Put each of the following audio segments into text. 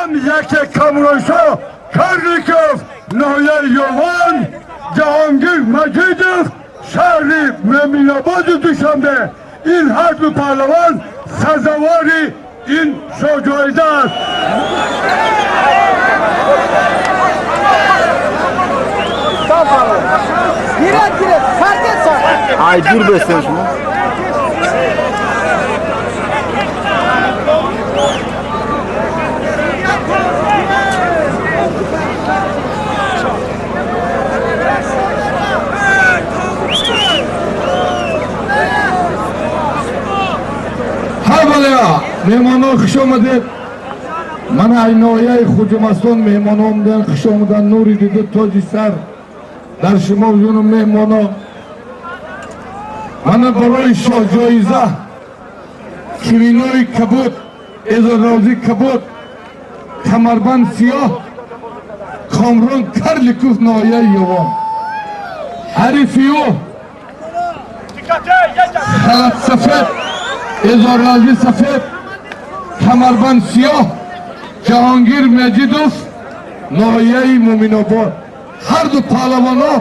هم یک کامرانشا کارلیکوف نایه یوان جهانگیر مجیدوف شهری ممیناباد دوشنبه این هر دو پهلوان سزاواری این شجاعت است. Ay dur be sen şunu. Havale mehmanlar kış olmadı. Bana aynaya Xo'jamaston mehmanımdan kış olmadan Nuri dedi Tojisar. Dar mavzunun mehmanı. Bana برای شاجایزه کلینوی کبود ازارازی کبود کمربند سیاه کامران کرلیکوف نایه یوان حریفیو خلط سفید ازارازی سفید کمربند سیاه جهانگیر مجیدوف نایه مومیناباد هر دو پهلوانا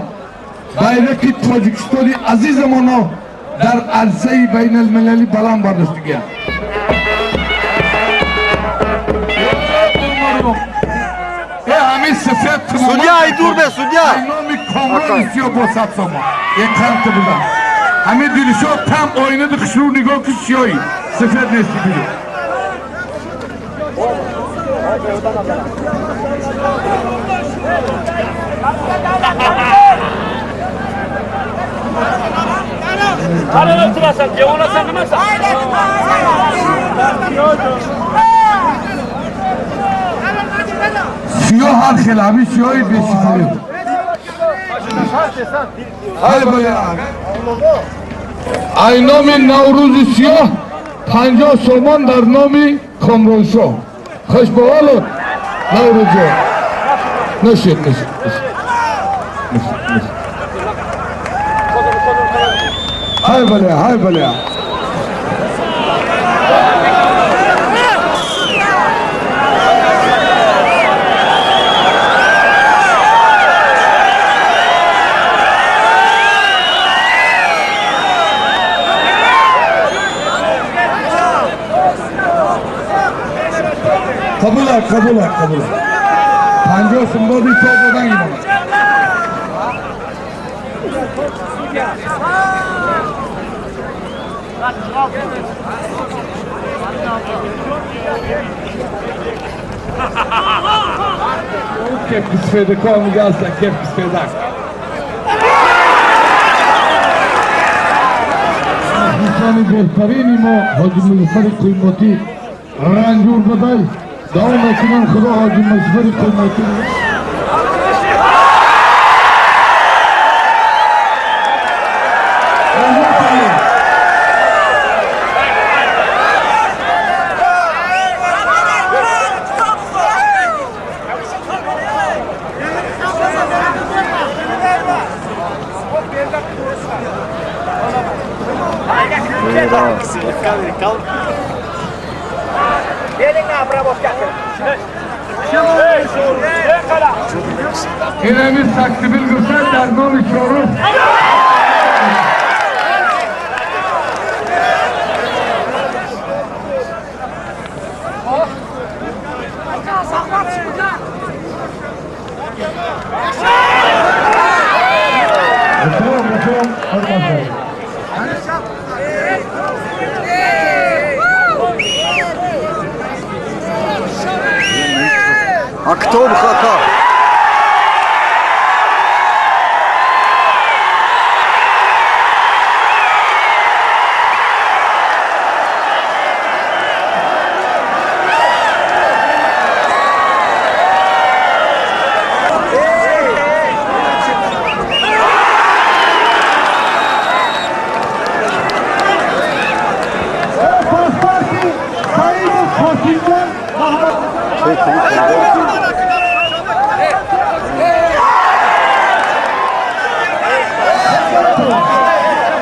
bayrak-ı Tacikistan'ı aziz zamanı در عرصه بین المللی بلند برداشتگی. همین سفید تمام. Sudya ay dur be Sudya. Aynami kamran istiyor bu satsama. Yekanti burada. همین دیلشو tam oynadı kışru nigah kışyoyi. Sefed nesli biri. Hala oturasın, cevona sen demezsen. Siyah har khilami siyahi beşikali. Hay böyle. Aynami Navruz siyah 50 soman dar nami Kamronşo. Hoş bulduk. Navruz'u. Neşet. Hay böyle. Kabul et. Panca sumba bir topadan gidelim. Kep pisfede komu gelsen kep pisfede. Hüsani Berkarini mo Hacı Muzaffer kıymeti Ranjur badal davam etilen kıra Hacı Muzaffer kıymeti İnemiz takdibil güzel derman içiyoruz. А кто бы хата? Sayın Fatih'ten